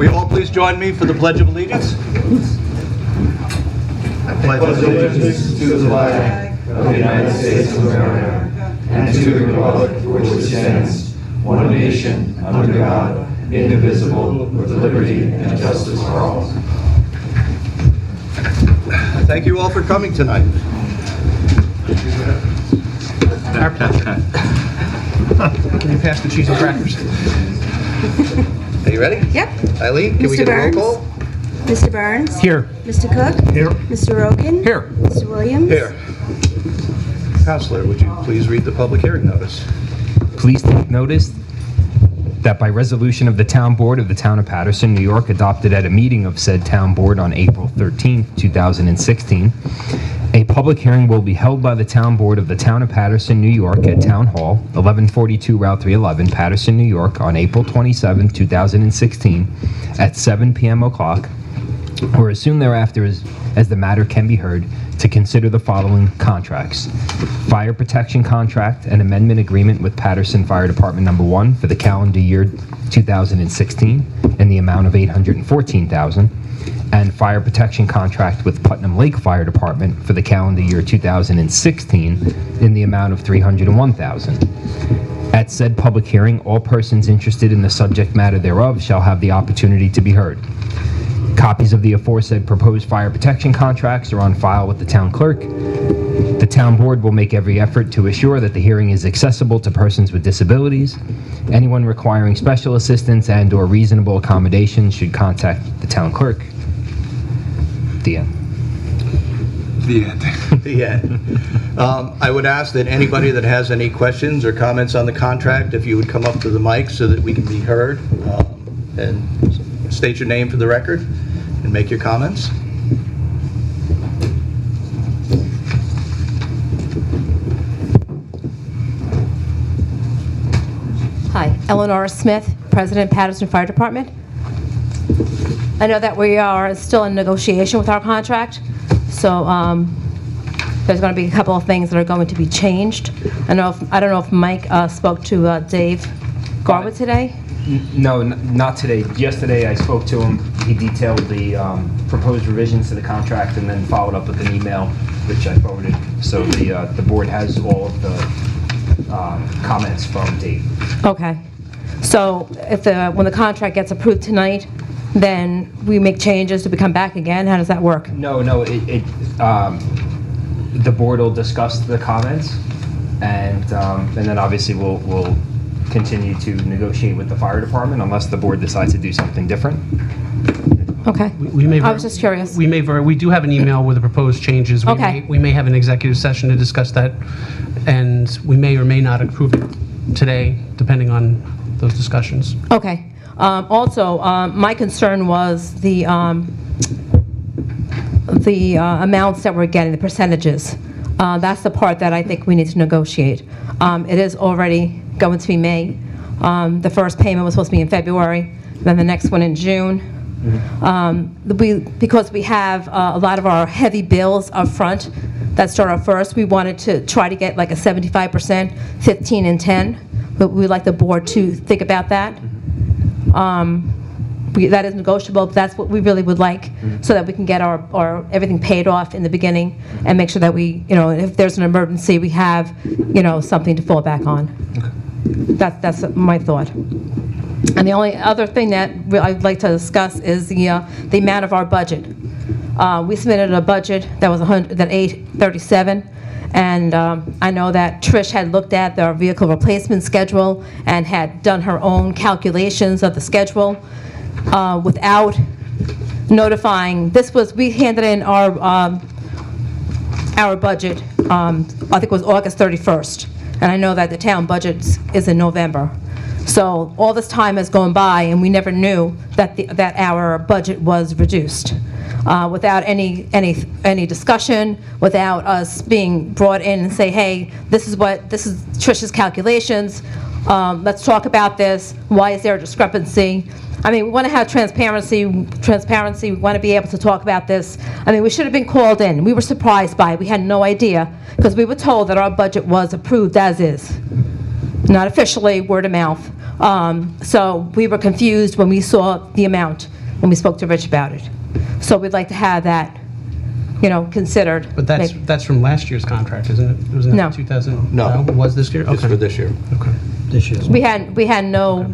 Will you all please join me for the Pledge of Allegiance? I pledge allegiance to the flag of the United States of America and to the republic for which it stands, one nation, under God, indivisible, with liberty and justice for all. Thank you all for coming tonight. Can you pass the cheese and crackers? Are you ready? Yep. Eileen, can we get a roll call? Mr. Burns? Here. Mr. Cook? Here. Mr. Rogan? Here. Mr. Williams? Here. Counselor, would you please read the public hearing notice? Please take notice that by resolution of the Town Board of the Town of Patterson, New York, adopted at a meeting of said Town Board on April 13, 2016, a public hearing will be held by the Town Board of the Town of Patterson, New York at Town Hall, 1142 Route 311, Patterson, New York, on April 27, 2016, at 7 p.m. o'clock, or as soon thereafter as the matter can be heard, to consider the following contracts: fire protection contract and amendment agreement with Patterson Fire Department Number 1 for the calendar year 2016 in the amount of $814,000, and fire protection contract with Putnam Lake Fire Department for the calendar year 2016 in the amount of $301,000. At said public hearing, all persons interested in the subject matter thereof shall have the opportunity to be heard. Copies of the aforesaid proposed fire protection contracts are on file with the town clerk. The town board will make every effort to assure that the hearing is accessible to persons with disabilities. Anyone requiring special assistance and/or reasonable accommodations should contact the town clerk. The end. The end. The end. I would ask that anybody that has any questions or comments on the contract, if you would come up to the mic so that we can be heard, and state your name for the record and make your comments. Hi, Eleanor Smith, President, Patterson Fire Department. I know that we are still in negotiation with our contract, so there's going to be a couple of things that are going to be changed. I don't know if Mike spoke to Dave Garwood today. No, not today. Yesterday I spoke to him. He detailed the proposed revisions to the contract and then followed up with an email, which I forwarded. So the board has all of the comments from Dave. Okay. So if when the contract gets approved tonight, then we make changes to come back again? How does that work? No, the board will discuss the comments, and then obviously we'll continue to negotiate with the fire department unless the board decides to do something different. Okay. I was just curious. We do have an email with the proposed changes. Okay. We may have an executive session to discuss that, and we may or may not approve it today, depending on those discussions. Okay. Also, my concern was the amounts that we're getting, the percentages. That's the part that I think we need to negotiate. It is already going to be May. The first payment was supposed to be in February, then the next one in June. Because we have a lot of our heavy bills up front that start out first, we wanted to try to get like a 75%, 15 and 10. But we'd like the board to think about that. That is negotiable, but that's what we really would like, so that we can get our everything paid off in the beginning and make sure that we, if there's an emergency, we have, something to fall back on. Okay. That's my thought. And the only other thing that I'd like to discuss is the amount of our budget. We submitted a budget that was $837, and I know that Trish had looked at our vehicle replacement schedule and had done her own calculations of the schedule without notifying. We handed in our budget, I think it was August 31st, and I know that the town budget is in November. So all this time has gone by, and we never knew that our budget was reduced. Without any discussion, without us being brought in and say, hey, this is Trish's calculations, let's talk about this, why is there a discrepancy? I mean, we want to have transparency, we want to be able to talk about this. I mean, we should have been called in. We were surprised by it. We had no idea, because we were told that our budget was approved as is. Not officially, word of mouth. So we were confused when we saw the amount, when we spoke to Rich about it. So we'd like to have that, considered. But that's from last year's contract, isn't it? Wasn't it No. 2000? No. It was this year? It's Okay. for this year. Okay. This year's. We had no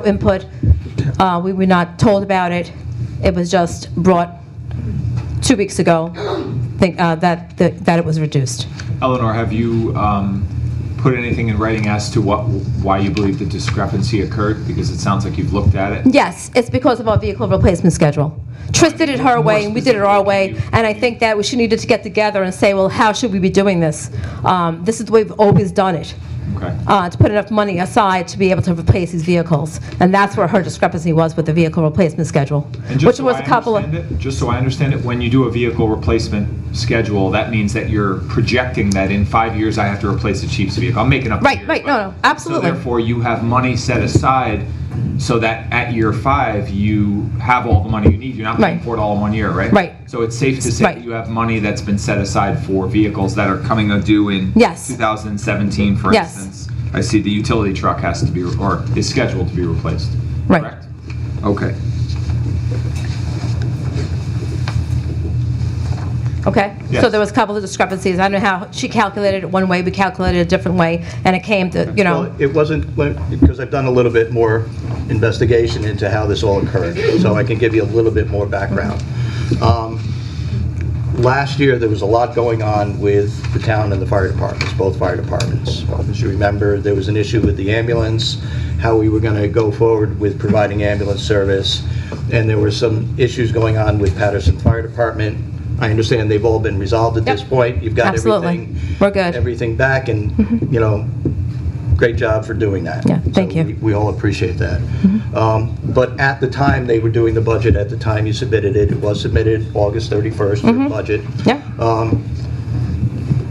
input. We were not told about it. It was just brought 2 weeks ago, that it was reduced. Eleanor, have you put anything in writing as to why you believe the discrepancy occurred? Because it sounds like you've looked at it. Yes, it's because of our vehicle replacement schedule. Trish did it her way, and we did it our way, and I think that she needed to get together and say, well, how should we be doing this? This is the way we've always done it. Okay. To put enough money aside to be able to replace these vehicles. And that's where her discrepancy was with the vehicle replacement schedule. And just Which so was I a couple of... understand it, just so I understand it, when you do a vehicle replacement schedule, that means that you're projecting that in 5 years I have to replace the chief's vehicle. I'm making up the Right, years, right, but- no, absolutely. So therefore, you have money set aside so that at year 5, you have all the money you need. You're not paying Right. for it all in 1 year, right? Right. So it's safe to say Right. that you have money that's been set aside for vehicles that are coming due in Yes. 2017, for Yes. instance. I see the utility truck has to be, or is scheduled to be replaced. Right. Correct? Okay. Okay? Yes. So there was a couple of discrepancies. I don't know how she calculated it one way, we calculated it a different way, and it came to, Well, it wasn't, because I've done a little bit more investigation into how this all occurred, so I can give you a little bit more background. Last year, there was a lot going on with the town and the fire departments, both fire departments. As you remember, there was an issue with the ambulance, how we were going to go forward with providing ambulance service, and there were some issues going on with Patterson Fire Department. I understand they've all been resolved at this Yep. point. You've got Absolutely. everything. We're good. Everything back, and, great job for doing that. Yeah, thank So you. we all appreciate that. But at the time they were doing the budget, at the time you submitted it, it was submitted August 31st, your budget. Yeah.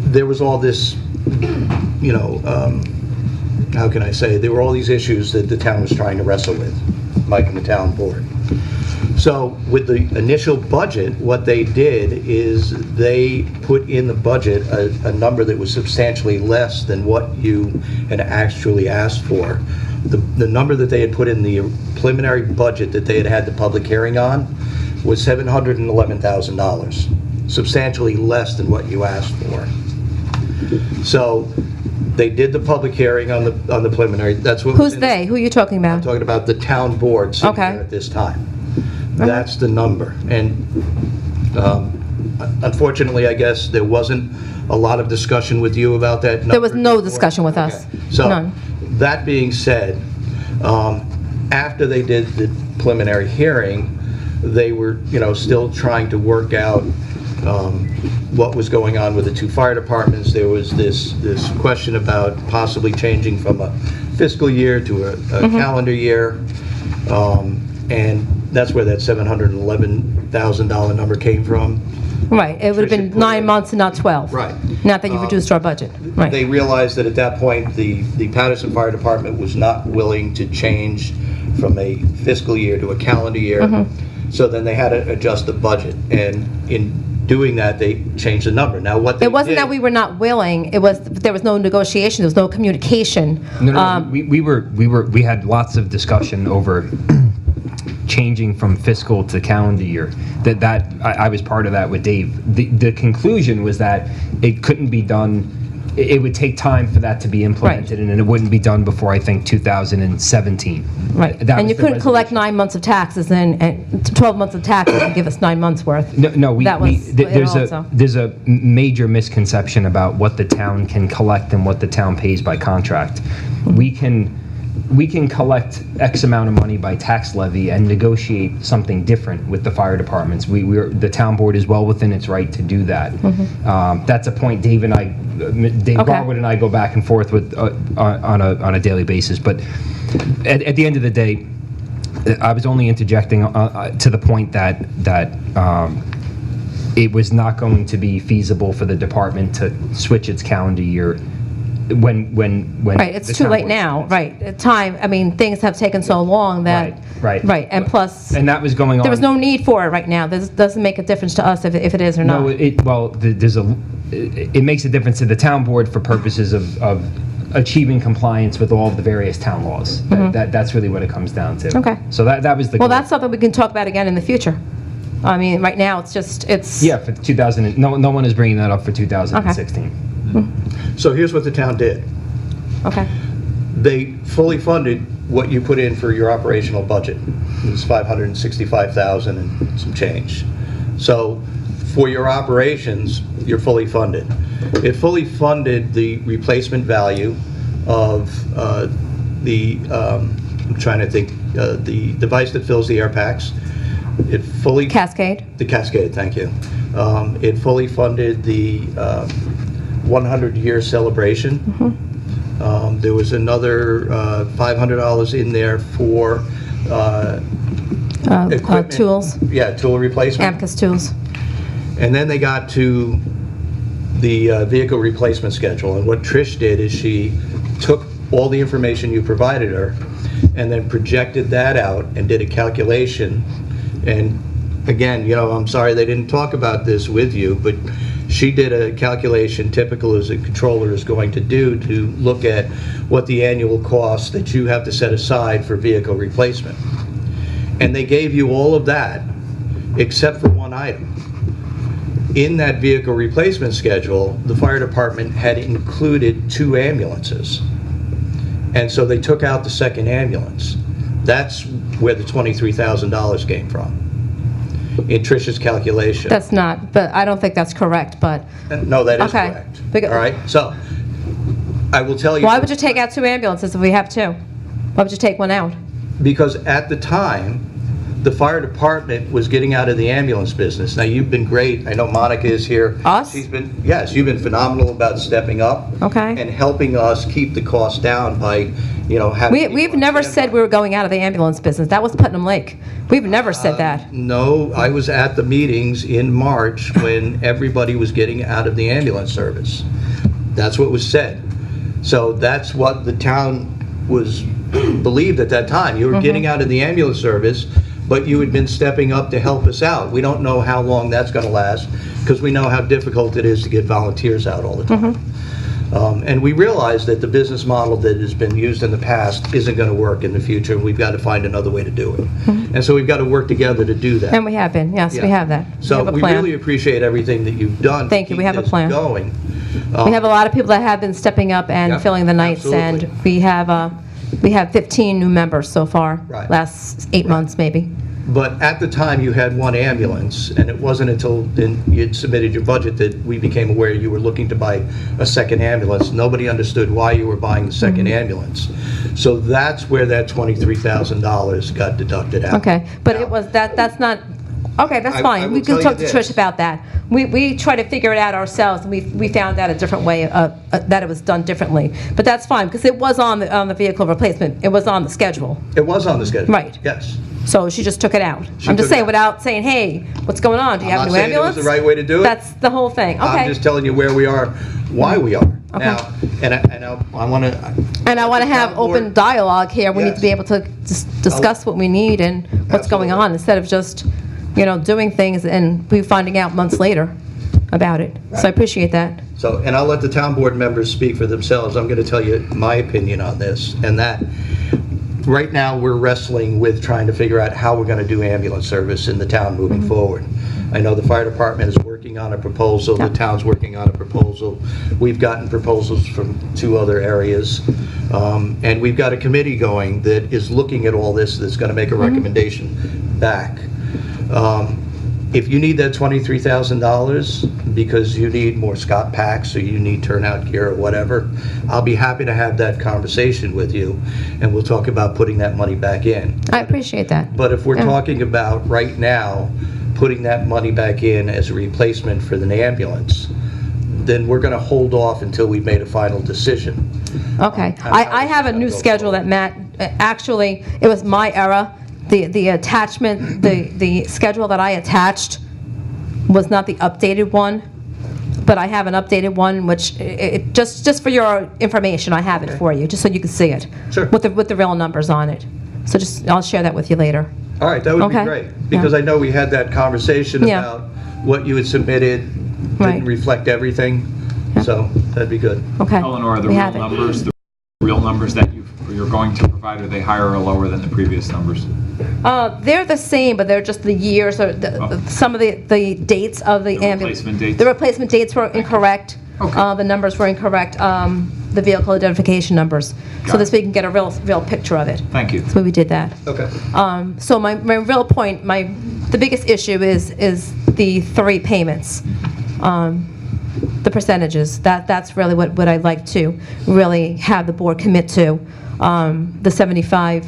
There was all this, how can I say, there were all these issues that the town was trying to wrestle with, Mike and the town board. So with the initial budget, what they did is they put in the budget a number that was substantially less than what you had actually asked for. The number that they had put in the preliminary budget that they had had the public hearing on was $711,000, substantially less than what you asked for. So they did the public hearing on the preliminary, that's what. was Who's in- they? Who are you talking I'm about? talking about the town board sitting Okay. there at this time. That's the number. And unfortunately, I guess, there wasn't a lot of discussion with you about that number. There was no before? discussion with us. Okay. So, None. that being said, after they did the preliminary hearing, they were, still trying to work out what was going on with the two fire departments. There was this question about possibly changing from a fiscal year to a calendar year. And that's where that $711,000 number came from. Right, it would have been Tricia put 9 in- months and not 12. Right. Not that you reduced our budget. Right. They realized that at that point, the Patterson Fire Department was not willing to change from a fiscal year to a calendar year. So then they had to adjust the budget. And in doing that, they changed the number. Now, what they It wasn't did- that we were not willing, it was, there was no negotiation, there was no communication. No, we had lots of discussion over changing from fiscal to calendar year. I was part of that with Dave. The conclusion was that it couldn't be done, it would take time for that to be implemented, and it wouldn't be done before, I think, 2017. Right, That and was you the couldn't collect resolution. 9 months of taxes and 12 months of taxes and give us 9 months worth. No, That was it also. there's a major misconception about what the town can collect and what the town pays by contract. We can collect X amount of money by tax levy and negotiate something different with the fire departments. The town board is well within its right to do that. That's a point Dave Okay. Garwood and I go back and forth with on a daily basis. But at the end of the day, I was only interjecting to the point that it was not going to be feasible for the department to switch its calendar year when Right, it's the too town late board- now, right. Time, I mean, things have taken so long that... Right. Right, and plus, And that was going on. there was no need for it right now. This doesn't make a difference to us if it is or not. No, it makes a difference to the town board for purposes of achieving compliance with all of the various town laws. That's really what it comes down to. Okay. So that was the Well, goal. that's something we can talk about again in the future. I mean, right now, it's... Yeah, for 2000, no one is bringing that up for 2016. So here's what the town did. Okay. They fully funded what you put in for your operational budget. It was $565,000 and some change. So for your operations, you're fully funded. It fully funded the replacement value of I'm trying to think, the device that fills the air packs. It fully... Cascade? The Cascade, thank you. It fully funded the 100-year celebration. There was another $500 in there for equipment. Tools, Yeah, tool replacement. Amicus tools. And then they got to the vehicle replacement schedule. And what Trish did is she took all the information you provided her and then projected that out and did a calculation. And again, you know, I'm sorry they didn't talk about this with you, but she did a calculation typical as a controller is going to do to look at what the annual cost that you have to set aside for vehicle replacement. And they gave you all of that except for one item. In that vehicle replacement schedule, the fire department had included 2 ambulances. And so they took out the second ambulance. That's where the $23,000 came from, in Trish's calculation. That's not, but I don't think that's correct, but... No, that is Okay. correct. All right, so I will tell you... Why would you take out 2 ambulances if we have 2? Why would you take one out? Because at the time, the fire department was getting out of the ambulance business. Now, you've been great. I know Monica is here. Us? Yes, you've been phenomenal about stepping up. Okay. And helping us keep the cost down by, you know, having... We've never said we were going out of the ambulance business. That was Putnam Lake. We've never said that. No, I was at the meetings in March when everybody was getting out of the ambulance service. That's what was said. So that's what the town was believed at that time. You were getting out of the ambulance service, but you had been stepping up to help us out. We don't know how long that's going to last, because we know how difficult it is to get volunteers out all the time. And we realize that the business model that has been used in the past isn't going to work in the future, and we've got to find another way to do it. And so we've got to work together to do that. And we have been, yes, we Yeah. have that. So We have a we plan. really appreciate everything that you've done. Thank you. We have a plan. Going. We have a lot of people that have been stepping up and Yeah, filling the nights, absolutely. and we have 15 new members so far, Right. last 8 months maybe. But at the time, you had one ambulance, and it wasn't until then you'd submitted your budget that we became aware you were looking to buy a second ambulance. Nobody understood why you were buying the second ambulance. So that's where that $23,000 got deducted out. Okay, but Now, it was, that's not, okay, that's I fine. will We tell can you talk to this. Trish about that. We try to figure it out ourselves, and we found out a different way, that it was done differently. But that's fine, because it was on the vehicle replacement. It was on the schedule. It was on the schedule. Right. Yes. So she just took it out. She I'm took just it saying, out. without saying, hey, what's going on? Do you I'm have a not new saying it was ambulance? the right way to do it. That's the whole thing. Okay. I'm just telling you where we are, why we are. Okay. Now, and I want to... And I want to have open dialogue here. We need to be Yes. able to discuss what we need and what's going Absolutely. on, instead of just, doing things and we finding out months later about it. So I appreciate that. So, and I'll let the town board members speak for themselves. I'm going to tell you my opinion on this, and that right now we're wrestling with trying to figure out how we're going to do ambulance service in the town moving forward. I know the fire department is working on a proposal, the town's working on a proposal. We've gotten proposals from 2 other areas, and we've got a committee going that is looking at all this, that's going to make a recommendation back. If you need that $23,000 because you need more Scott packs or you need turnout gear or whatever, I'll be happy to have that conversation with you, and we'll talk about putting that money back in. I appreciate that. But if we're Yeah. talking about right now, putting that money back in as a replacement for the ambulance, then we're going to hold off until we've made a final decision. Okay. how I this have is a gonna new go schedule that Matt, actually, it was my error. The attachment, the schedule that I attached was not the updated one, but I have an updated one, which, just for your information, I have it for you, just so you can see it. Sure. With the real numbers on it. So I'll share that with you later. All right, that would be Okay. great, because Yeah. I know we had that conversation Yeah. about what you had submitted Right. didn't reflect everything, so that'd be good. Okay. Eleanor, the We real have it. numbers, numbers that you're going to provide, are they higher or lower than the previous numbers? They're the same, but they're just the years, or some of the dates of the ambulance. replacement dates? The replacement dates were incorrect. Okay. The numbers were incorrect, the vehicle identification numbers, so Got this it. we can get a real picture of it. Thank you. So we did that. Okay. So my real point, the biggest issue is the 3 payments, the percentages. That's really what I'd like to really have the board commit to. The 75,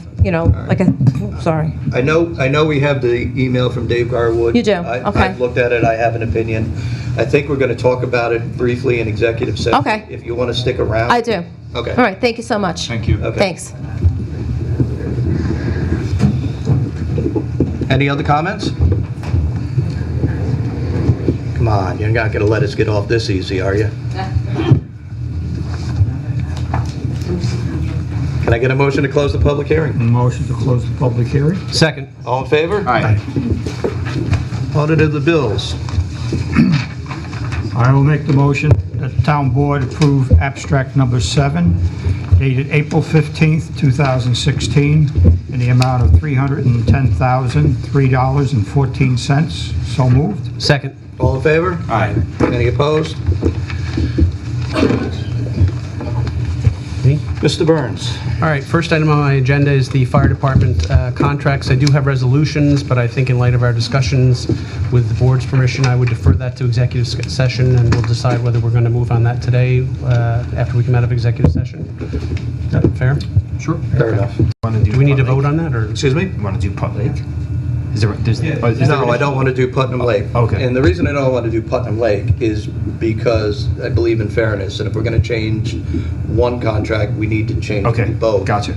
sorry. I know we have the email from Dave Garwood. You do? Okay. I've looked at it, I have an opinion. I think we're going to talk about it briefly in executive session. Okay. If you want to stick around. I do. Okay. All right, thank you so much. Thank you. Okay. Thanks. Any other comments? Come on, you're not going to let us get off this easy, are you? Can I get a motion to close the public hearing? Motion to close the public hearing? Second. All in favor? Aye. Audit of the bills. I will make the motion that the town board approve abstract number 7, dated April 15th, 2016, in the amount of $310,003.14. So moved. Second. All in favor? Aye. Any opposed? Me? Mr. Burns. All right, first item on my agenda is the fire department contracts. I do have resolutions, but I think in light of our discussions, with the board's permission, I would defer that to executive session, and we'll decide whether we're going to move on that today after we come out of executive session. Is that fair? Sure. Fair enough. Do we need to vote on that, or? Excuse me? You want to do Putt Lake? Is there? No, I don't want to do Putnam Lake. Okay. And the reason I don't want to do Putnam Lake is because I believe in fairness, and if we're going to change one contract, we need to change Okay. both. Gotcha.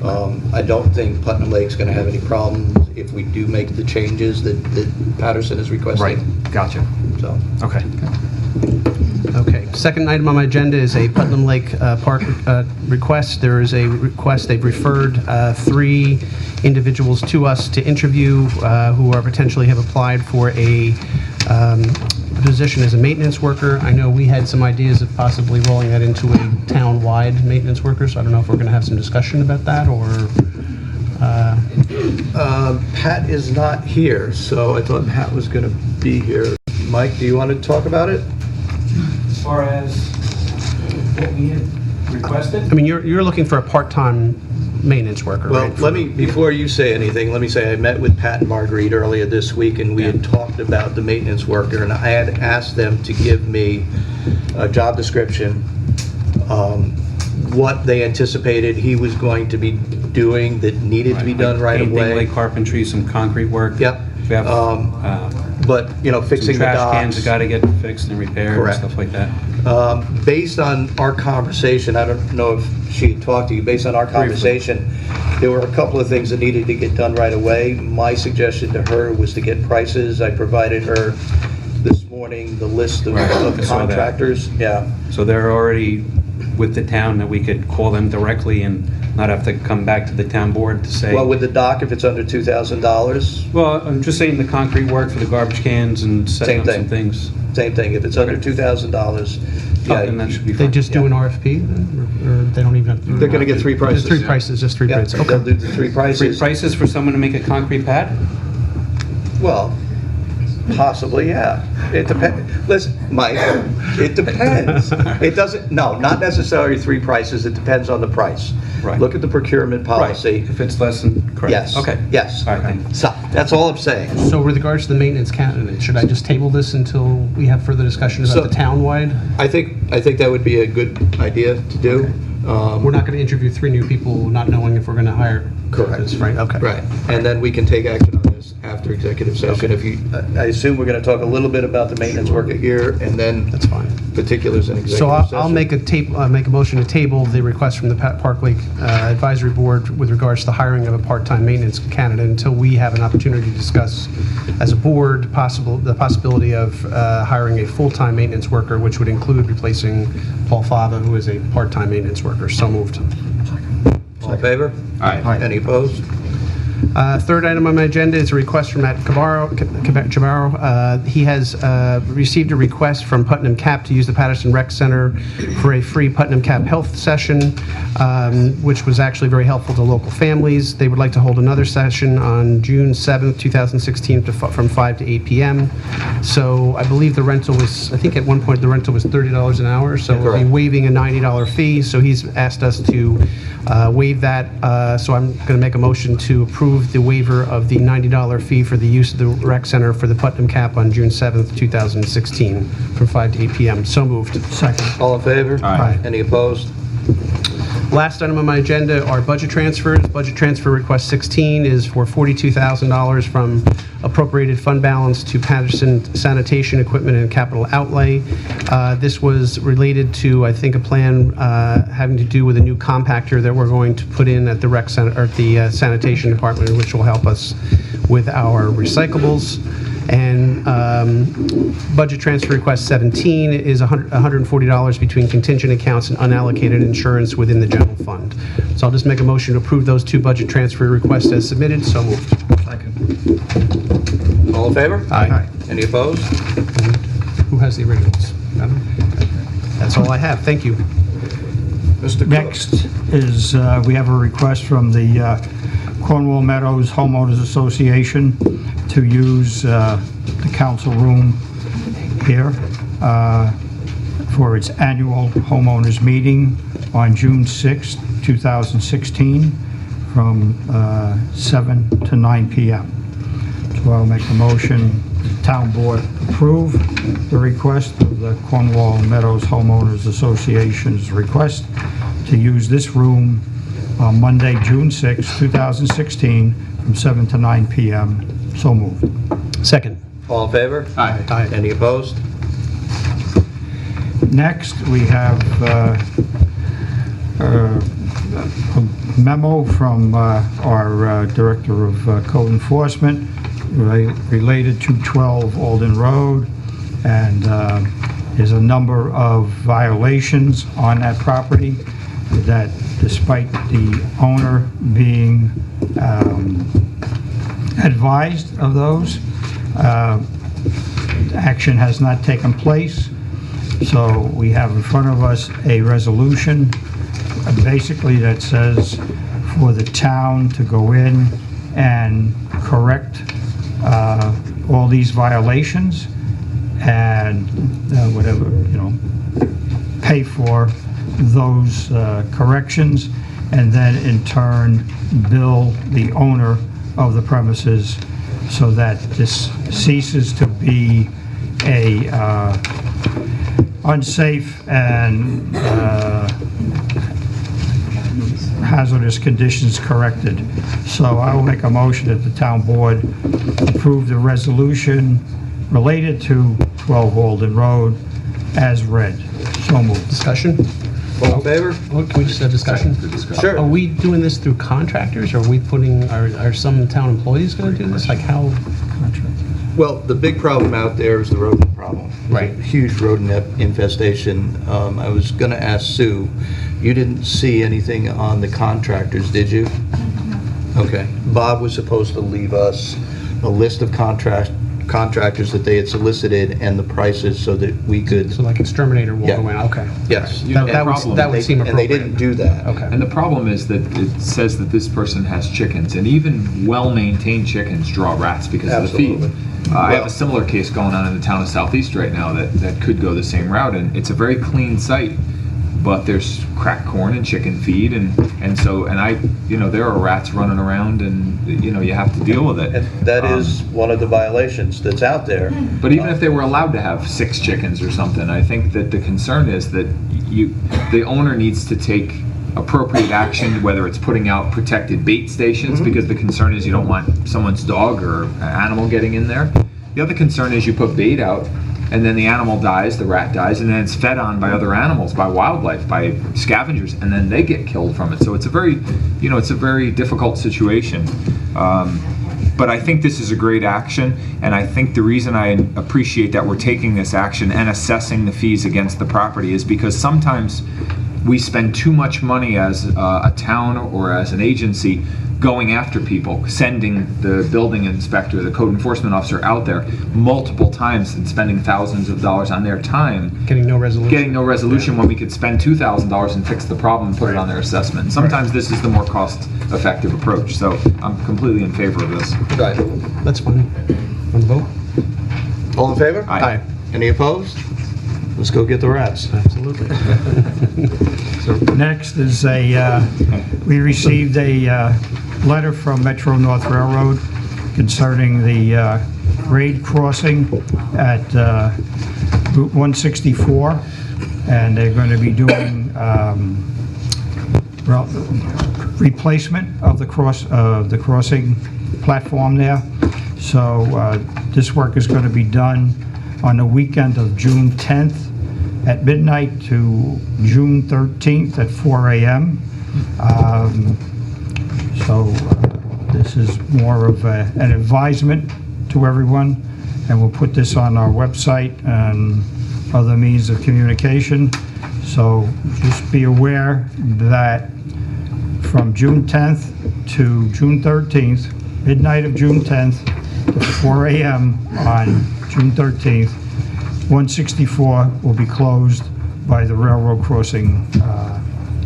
I don't think Putnam Lake's going to have any problems if we do make the changes that Patterson is requesting. Right. Gotcha. So, Okay. Okay, second item on my agenda is a Putnam Lake Park request. There is a request, they've referred 3 individuals to us to interview who are potentially have applied for a position as a maintenance worker. I know we had some ideas of possibly rolling that into a town-wide maintenance worker, so I don't know if we're going to have some discussion about that, or... Pat is not here, so I thought Pat was going to be here. Mike, do you want to talk about it? As far as what we had requested? I mean, you're looking for a part-time maintenance worker, Well, right? let me, before you say anything, let me say I met with Pat and Marguerite earlier this week, and we had talked about the maintenance worker, and I had asked them to give me a job description, what they anticipated he was going to be doing that needed to be done right Painting, away. like carpentry, some concrete work. Yep. We have But, some fixing the trash cans docks. that got to get fixed and repaired Correct. and stuff like that. Based on our conversation, I don't know if she talked to you, based on our conversation, there were a couple of things that needed to get done right away. My suggestion to her was to get prices. I provided her this morning the list of Right, I of saw that. contractors. Yeah, So they're already with the town, that we could call them directly and not have to come back to the town board to say. well, with the dock, if it's under $2,000, Well, I'm just saying the concrete work for the garbage cans and setting Same up some thing. things. same thing. If it's under $2,000, Then that yeah, should be They fine. just do an RFP, then, or they don't even? they're going to get 3 prices. There's 3 prices, just 3 Yeah, bids. they'll Okay. do the 3 Free prices. prices for someone to make a concrete pad? Well, possibly, yeah. It depends. Listen, Mike, it depends. It doesn't, no, not necessarily 3 prices. It depends on the price. Right. Look at the procurement policy. Right, if it's less than, correct? Yes. Okay. Yes. All right, thank you. So, that's all I'm saying. So with regards to the maintenance candidate, should I just table this until we have further discussion So- about the town-wide? I think that would be a good idea to do. We're not going to interview 3 new people, not knowing if we're going to hire. Correct. this, Right, okay. Right. And then we can take action on this after executive session. If you, I assume we're going to talk a little bit about the maintenance worker here, and then That's fine. particulars in executive So session. I'll make a motion to table the request from the Park Lake Advisory Board with regards to the hiring of a part-time maintenance candidate until we have an opportunity to discuss as a board the possibility of hiring a full-time maintenance worker, which would include replacing Paul Fava, who is a part-time maintenance worker. So moved. All in favor? Aye. Any opposed? Third item on my agenda is a request from Matt Cabaro. He has received a request from Putnam Cap to use the Patterson Rec Center for a free Putnam Cap health session, which was actually very helpful to local families. They would like to hold another session on June 7th, 2016, from 5 to 8 p.m. So I believe the rental was, I think at one point the rental was $30 an hour, so we'll be Correct. waiving a $90 fee. So he's asked us to waive that. So I'm going to make a motion to approve the waiver of the $90 fee for the use of the rec center for the Putnam Cap on June 7th, 2016, from 5 to 8 p.m. So moved. Second. All in favor? Aye. Any opposed? Last item on my agenda are budget transfers. Budget transfer request 16 is for $42,000 from appropriated fund balance to Patterson sanitation equipment and capital outlay. This was related to, I think, a plan having to do with a new compactor that we're going to put in at the rec center, or at the sanitation department, which will help us with our recyclables. And budget transfer request 17 is $140 between contingent accounts and unallocated insurance within the general fund. So I'll just make a motion to approve those two budget transfer requests as submitted. So moved. All in favor? Aye. Any opposed? Who has the originals? Adam? That's all I have. Thank you. Mr. Cook. Next is, we have a request from the Cornwall Meadows Homeowners Association to use the council room here for its annual homeowners meeting on June 6, 2016, from 7 to 9 p.m. So I'll make a motion, the town board approve the request of the Cornwall Meadows Homeowners Association's request to use this room on Monday, June 6, 2016, from 7 to 9 p.m. So moved. Second. All in favor? Aye. Aye. Any opposed? Next, we have a memo from our Director of Code Enforcement related to 12 Alden Road, and there's a number of violations on that property that, despite the owner being advised of those, action has not taken place. So we have in front of us a resolution basically that says for the town to go in and correct all these violations and whatever, pay for those corrections, and then in turn bill the owner of the premises so that this ceases to be a unsafe and hazardous conditions corrected. So I will make a motion that the town board approve the resolution related to 12 Alden Road as read. So moved. Discussion? All in favor? Can we just have discussion? Sure. Are we doing this through contractors, or are we putting, are some town employees going to do this? Like how? Well, the big problem out there is the rodent problem. Right. There's a huge rodent infestation. I was going to ask Sue, you didn't see anything on the contractors, did you? Okay. Bob was supposed to leave us a list of contractors that they had solicited and the prices so that we could, So like exterminator will Yeah. go in, okay. yes. That would seem appropriate. And they didn't do that. Okay. And the problem is that it says that this person has chickens, and even well-maintained chickens draw rats because of the feed. Absolutely. I have Well- a similar case going on in the town of Southeast right now that could go the same route, and it's a very clean site, but there's cracked corn and chicken feed, and there are rats running around, and you have to deal with it. And that is one of the violations that's out there. But even if they were allowed to have 6 chickens or something, I think that the concern is that the owner needs to take appropriate action, whether it's putting out protected bait stations, because the concern is you don't want someone's dog or animal getting in there. The other concern is you put bait out, and then the animal dies, the rat dies, and then it's fed on by other animals, by wildlife, by scavengers, and then they get killed from it. So it's a very difficult situation. But I think this is a great action, and I think the reason I appreciate that we're taking this action and assessing the fees against the property is because sometimes we spend too much money as a town or as an agency going after people, sending the building inspector, the code enforcement officer out there multiple times and spending thousands of dollars on their time, Getting no resolution. when we could spend $2,000 and fix the problem and put it on their assessment. Sometimes this is the more cost-effective approach, so I'm completely in favor of this. Right. That's fine. Want to vote? All in favor? Aye. Any opposed? Let's go get the rats. Absolutely. Next is we received a letter from Metro North Railroad concerning the grade crossing at Route 164, and they're going to be doing replacement of the crossing platform there. So this work is going to be done on the weekend of June 10th at midnight to June 13th at 4 a.m. This is more of an advisement to everyone, and we'll put this on our website and other means of communication. So just be aware that from June 10th to June 13th, midnight of June 10th to 4 a.m. on June 13th, 164 will be closed by the railroad crossing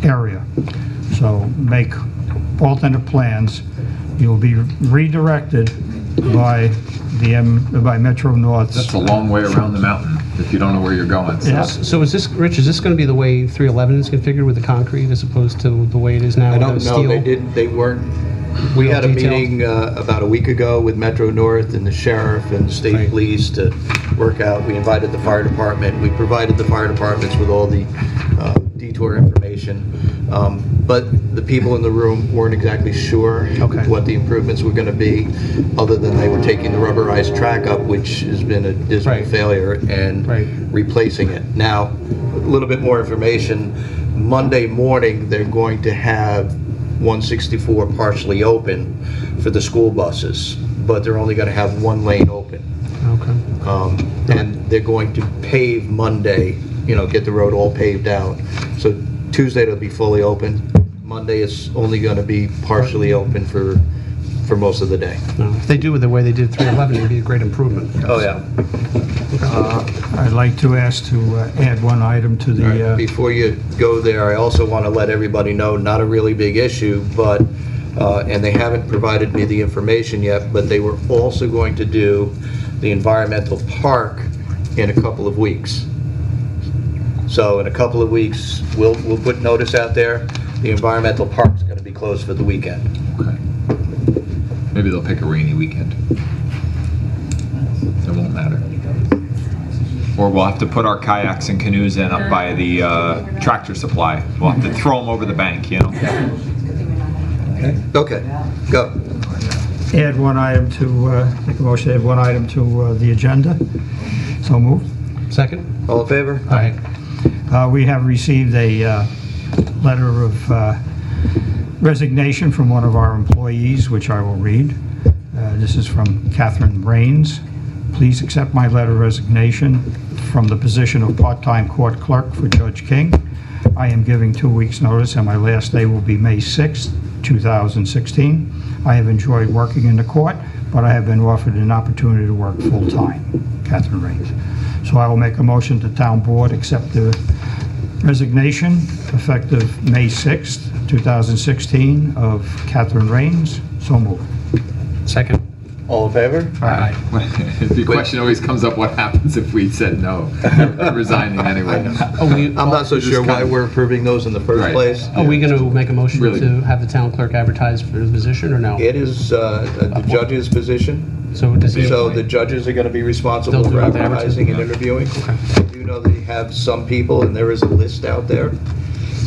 area. So make alternate plans. You'll be redirected by Metro North. That's a long way around the mountain if you don't know where you're going. So. Yeah. So is this, Rich, is this going to be the way 311 is configured with the concrete as opposed to the way it is now I with don't the know, steel? they weren't, we had a Detail? meeting about a week ago with Metro North and the sheriff and the state Right. police to work out. We invited the fire department, we provided the fire departments with all the detour information. But the people in the room weren't exactly sure Okay. what the improvements were going to be, other than they were taking the rubberized track up, which has been a dismal Right. failure, and Right. replacing it. Now, a little bit more information. Monday morning, they're going to have 164 partially open for the school buses, but they're only going to have one lane open. Okay. And they're going to pave Monday, get the road all paved out. So Tuesday it'll be fully open. Monday it's only going to be partially open for most of the day. No, if they do it the way they did 311, it'd be a great improvement. Oh, yeah. I'd like to ask to add one item to the, Before you go there, I also want to let everybody know, not a really big issue, but, and they haven't provided me the information yet, but they were also going to do the environmental park in a couple of weeks. So in a couple of weeks, we'll put notice out there. The environmental park's going to be closed for the weekend. Okay. Maybe they'll pick a rainy weekend. It won't matter. Or we'll have to put our kayaks and canoes in up by the tractor supply. We'll have to throw them over the bank, Okay, go. add one item to, make a motion to add one item to the agenda. So moved. Second? All in favor? Aye. We have received a letter of resignation from one of our employees, which I will read. This is from Catherine Rains. Please accept my letter of resignation from the position of part-time court clerk for Judge King. I am giving 2 weeks' notice, and my last day will be May 6th, 2016. I have enjoyed working in the court, but I have been offered an opportunity to work full-time. Catherine Rains. So I will make a motion to town board accept the resignation effective May 6th, 2016 of Catherine Rains. So moved. Second? All in favor? Aye. The question always comes up, what happens if we said no? Resigning anyway. I'm not so sure why we're approving those in the first Right. place. Are we going to make a motion Really? to have the town clerk advertise for the position, or no? It is the judge's position, So does he? so the judges are going to be responsible They'll do for all the advertising and advertising. interviewing. I do know they have some people, and there is a list out there.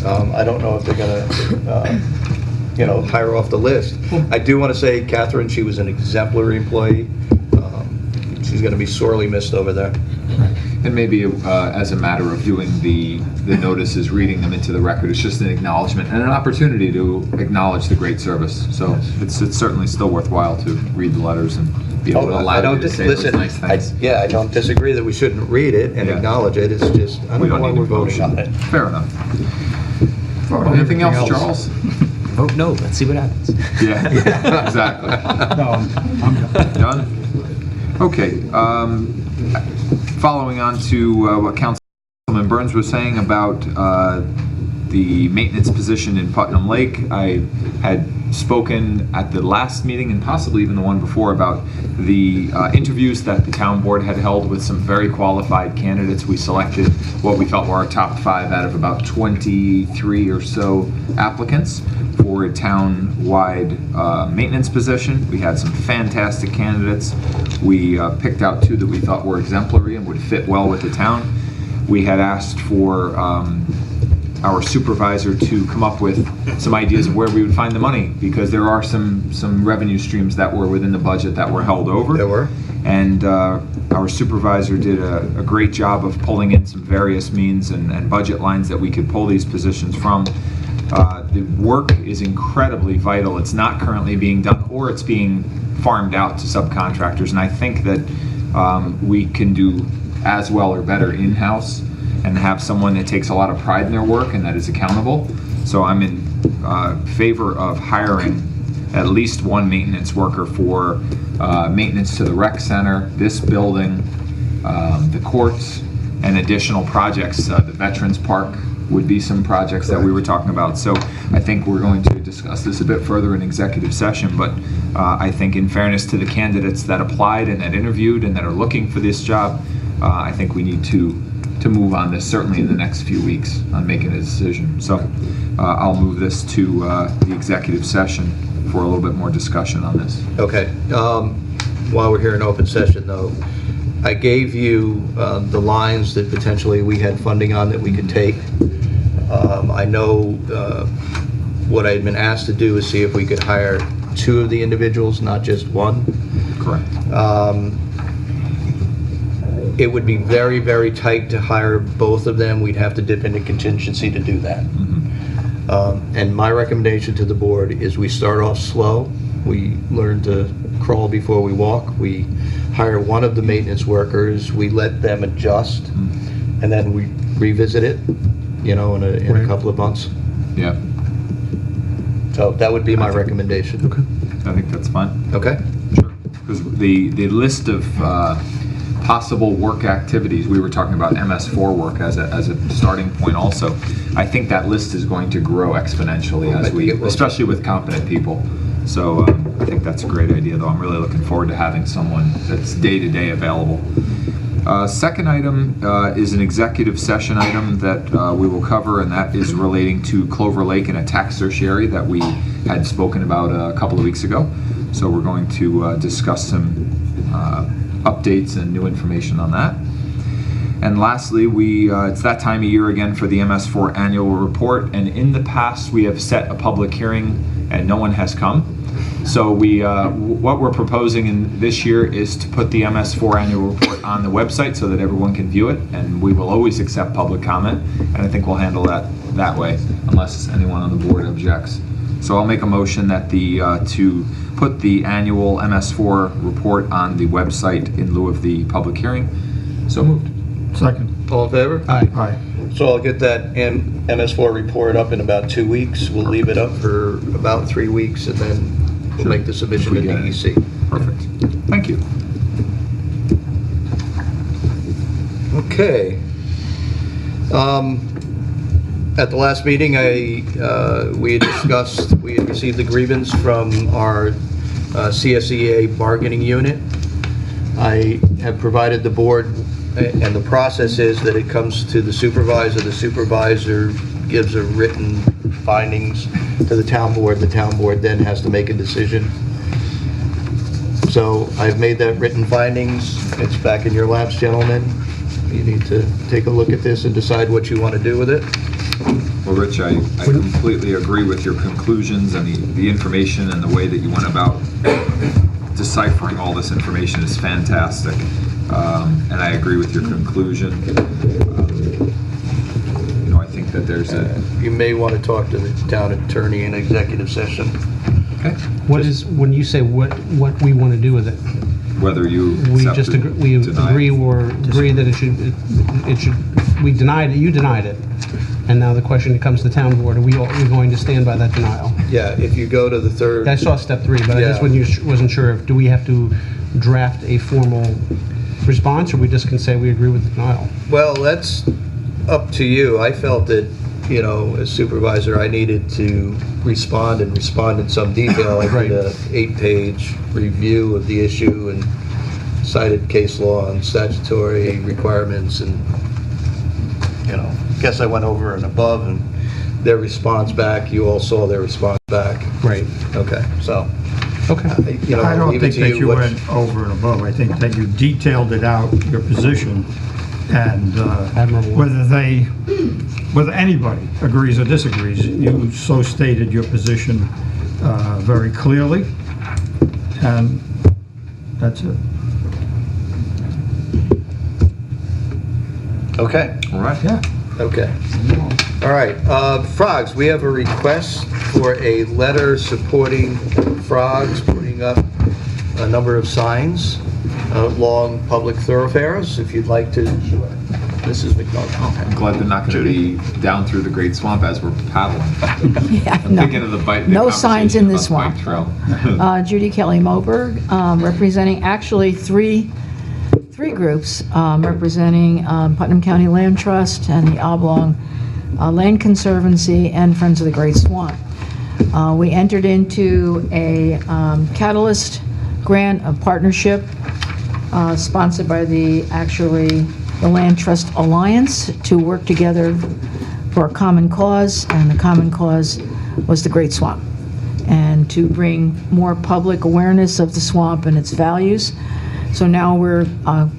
I don't know if they're going to, hire off the list. I do want to say, Catherine, she was an exemplary employee. She's going to be sorely missed over there. And maybe as a matter of doing the notices, reading them into the record, it's just an acknowledgement and an opportunity to acknowledge the great service. So it's certainly still worthwhile to read the letters and be able to I allow don't you to say those listen. nice things. I don't disagree that we shouldn't read it and Yeah. acknowledge it. It's just, I We don't know don't why need we're to vote voting on it. Fair enough. Anything else, Charles? vote no. Let's see what happens. Yeah, exactly. No, I'm done. Done? Okay. Following on to what Councilman Burns was saying about the maintenance position in Putnam Lake, I had spoken at the last meeting and possibly even the one before about the interviews that the town board had held with some very qualified candidates. We selected what we felt were our top 5 out of about 23 or so applicants for a town-wide maintenance position. We had some fantastic candidates. We picked out 2 that we thought were exemplary and would fit well with the town. We had asked for our supervisor to come up with some ideas of where we would find the money, because there are some revenue streams that were within the budget that were held over. There were. And our supervisor did a great job of pulling in some various means and budget lines that we could pull these positions from. The work is incredibly vital. It's not currently being done, or it's being farmed out to subcontractors, and I think that we can do as well or better in-house and have someone that takes a lot of pride in their work and that is accountable. So I'm in favor of hiring at least 1 maintenance worker for maintenance to the rec center, this building, the courts, and additional projects. The Veterans Park would be some projects that we were talking about. So I think we're going to discuss this a bit further in executive session, but I think in fairness to the candidates that applied and that interviewed and that are looking for this job, I think we need to move on this, certainly in the next few weeks, on making a decision. So I'll move this to the executive session for a little bit more discussion on this. Okay. While we're here in open session, though, I gave you the lines that potentially we had funding on that we could take. I know what I had been asked to do is see if we could hire 2 of the individuals, not just 1. Correct. It would be very, very tight to hire both of them. We'd have to dip into contingency to do that. And my recommendation to the board is we start off slow. We learn to crawl before we walk. We hire 1 of the maintenance workers. We let them adjust, and then we revisit it, in a couple of months. Yeah, So that would be my recommendation. Okay. I think that's fine. Okay? Sure. Because the list of possible work activities, we were talking about MS4 work as a starting point also. I think that list is going to grow exponentially as especially with competent people. So I think that's a great idea, though. I'm really looking forward to having someone that's day-to-day available. Second item is an executive session item that we will cover, and that is relating to Clover Lake and a tax certiorari that we had spoken about a couple of weeks ago. So we're going to discuss some updates and new information on that. And lastly, it's that time of year again for the MS4 annual report, and in the past we have set a public hearing and no one has come. So what we're proposing in this year is to put the MS4 annual report on the website so that everyone can view it, and we will always accept public comment, and I think we'll handle that way unless anyone on the board objects. So I'll make a motion that to put the annual MS4 report on the website in lieu of the public hearing. So moved. Second. All in favor? Aye. So I'll get that MS4 report up in about 2 weeks. We'll leave it up for about 3 weeks, and then we'll make the submission to DEC. Perfect. Thank you. Okay. At the last meeting, we had received the grievance from our CSEA bargaining unit. I have provided the board, and the process is that it comes to the supervisor gives a written findings to the town board then has to make a decision. So I've made that written findings. It's back in your laps, gentlemen. You need to take a look at this and decide what you want to do with it. Well, Rich, I completely agree with your conclusions, and the information and the way that you went about deciphering all this information is fantastic. And I agree with your conclusion. I think that there's You may want to talk to the town attorney in executive session. Okay. When you say what we want to do with it? Whether you We accept just it, agree deny it. or agree that it should, we denied it, you denied it. And now the question comes to the town board, are we going to stand by that denial? Yeah, if you go to the third, I saw step 3, but I just Yeah. wasn't sure, do we have to draft a formal response, or we just can say we agree with the denial? well, that's up to you. I felt that, as supervisor, I needed to respond in some detail. I did a 8-page review of the issue and cited case law and statutory requirements, and, guess I went over and above, and their response back, you all saw their response back. Right. Okay, so, Okay. I don't leave it think to that you what- went over and above. I think that you detailed it out, your position, and Admirable. whether anybody agrees or disagrees, you so stated your position very clearly, and that's it. Okay. All right. Yeah. Okay. All right, Frogs, we have a request for a letter supporting Frogs putting up a number of signs along public thoroughfares, if you'd like to. Mrs. McDonald. I'm glad they're not going to be down through the Great Swamp as we're paddling. Yeah, I'm no. thinking of the bike. No signs in the conversation about the bike trail. Judy Kelly Moberg, representing actually three groups, representing Putnam County Land Trust and the Oblong Land Conservancy and Friends of the Great Swamp. We entered into a Catalyst grant, a partnership sponsored by the Land Trust Alliance to work together for a common cause, and the common cause was the Great Swamp, and to bring more public awareness of the swamp and its values. So now we're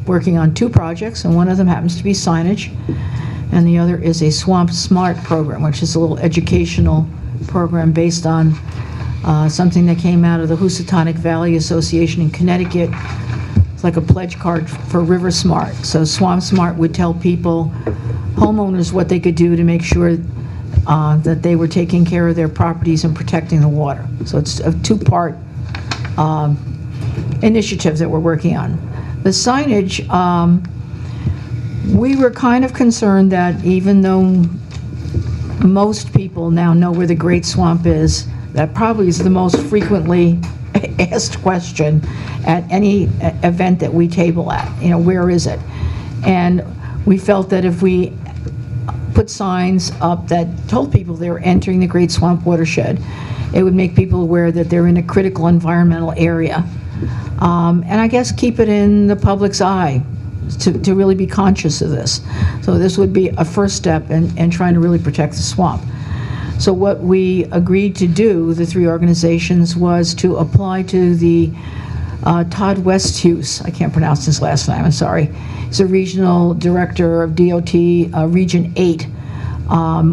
working on 2 projects, and one of them happens to be signage, and the other is a Swamp Smart program, which is a little educational program based on something that came out of the Housatonic Valley Association in Connecticut. It's like a pledge card for River Smart. So Swamp Smart would tell people, homeowners, what they could do to make sure that they were taking care of their properties and protecting the water. So it's a 2-part initiative that we're working on. The signage, we were kind of concerned that even though most people now know where the Great Swamp is, that probably is the most frequently asked question at any event that we table at, where is it? And we felt that if we put signs up that told people they were entering the Great Swamp watershed, it would make people aware that they're in a critical environmental area. And I guess keep it in the public's eye to really be conscious of this. So this would be a first step in trying to really protect the swamp. So what we agreed to do, the 3 organizations, was to apply to the Todd Westhuse, I can't pronounce his last name, I'm sorry. He's a regional director of DOT Region 8,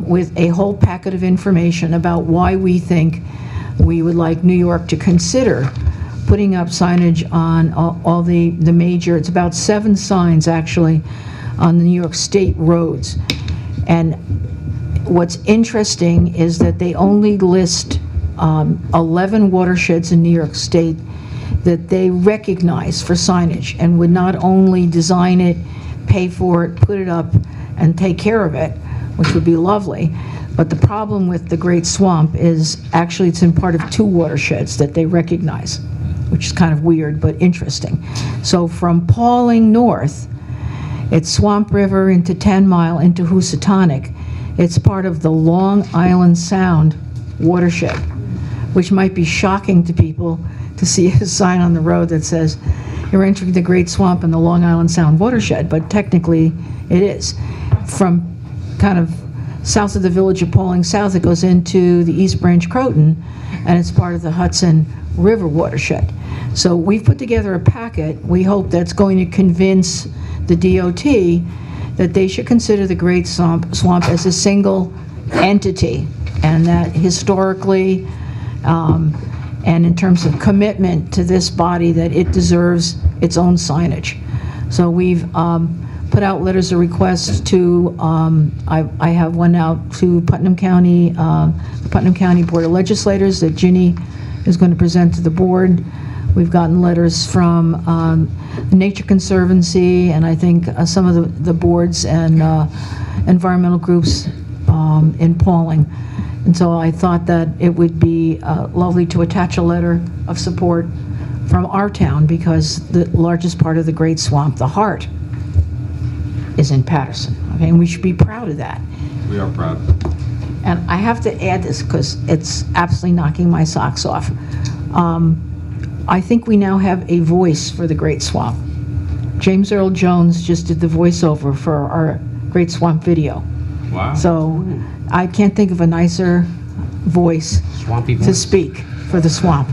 with a whole packet of information about why we think we would like New York to consider putting up signage on all the major, it's about 7 signs actually, on the New York State roads. And what's interesting is that they only list 11 watersheds in New York State that they recognize for signage, and would not only design it, pay for it, put it up, and take care of it, which would be lovely. But the problem with the Great Swamp is actually it's in part of 2 watersheds that they recognize, which is kind of weird but interesting. So from Pauling north, it's Swamp River into 10 Mile into Housatonic. It's part of the Long Island Sound watershed, which might be shocking to people to see a sign on the road that says you're entering the Great Swamp in the Long Island Sound watershed, but technically it is. From kind of south of the village of Pauling South, it goes into the East Branch Croton, and it's part of the Hudson River watershed. So we've put together a packet. We hope that's going to convince the DOT that they should consider the Great Swamp as a single entity, and that historically, and in terms of commitment to this body, that it deserves its own signage. So we've put out letters of request to, I have one out to Putnam County, the Putnam County Board of Legislators that Ginny is going to present to the board. We've gotten letters from the Nature Conservancy, and I think some of the boards and environmental groups in Pauling. And so I thought that it would be lovely to attach a letter of support from our town, because the largest part of the Great Swamp, the heart, is in Patterson. Okay, and we should be proud of that. We are proud. And I have to add this because it's absolutely knocking my socks off. I think we now have a voice for the Great Swamp. James Earl Jones just did the voiceover for our Great Swamp video. Wow. So I can't think of a nicer voice Swampy to voice. speak for the swamp.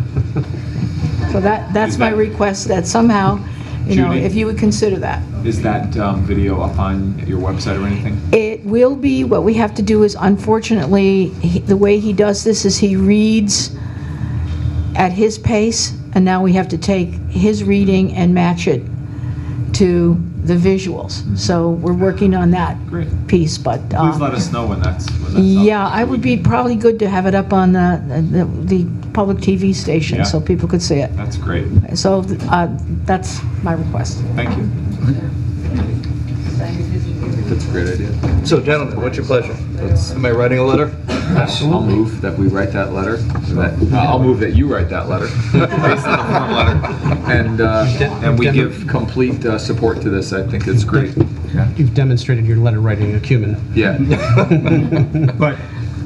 So that's my request, that somehow, Judy? if you would consider that. Is that video up on your website or anything? It will be. What we have to do is, unfortunately, the way he does this is he reads at his pace, and now we have to take his reading and match it to the visuals. So we're working on that Great. piece, but Please let us know when that's up. yeah, I would be probably good to have it up on the public TV station, Yeah. so people could see it. That's great. So that's my request. Thank you. That's a great idea. So gentlemen, what's your pleasure? Am I writing a letter? I'll move that we write that letter. I'll move that you write that letter, based on the form letter, and we give complete support to this. I think it's great. You've demonstrated your letter writing acumen. Yeah. But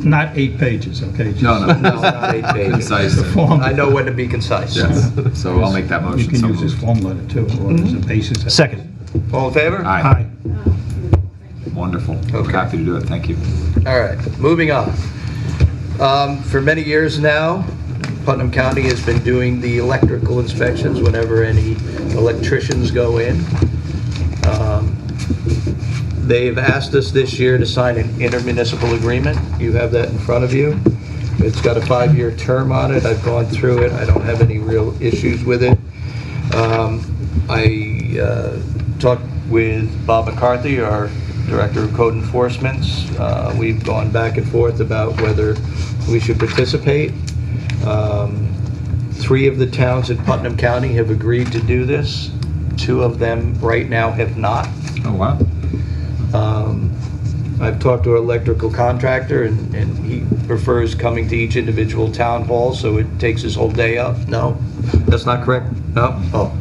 not 8 pages, okay? Just- No. Not 8 pages. Concise. Form. I know when to be concise. Yes. So I'll make that You motion. can So use this moved. form letter too, or as a basis. Second. All in favor? Aye. Wonderful. Okay. Happy to do it. Thank you. All right, moving on. For many years now, Putnam County has been doing the electrical inspections whenever any electricians go in. They've asked us this year to sign an intermunicipal agreement. You have that in front of you. It's got a 5-year term on it. I've gone through it. I don't have any real issues with it. I talked with Bob McCarthy, our Director of Code Enforcement. We've gone back and forth about whether we should participate. 3 of the towns in Putnam County have agreed to do this. 2 of them right now have not. Oh, wow. I've talked to our electrical contractor, and he prefers coming to each individual town hall, so it takes his whole day up. No? That's not correct? No? Oh.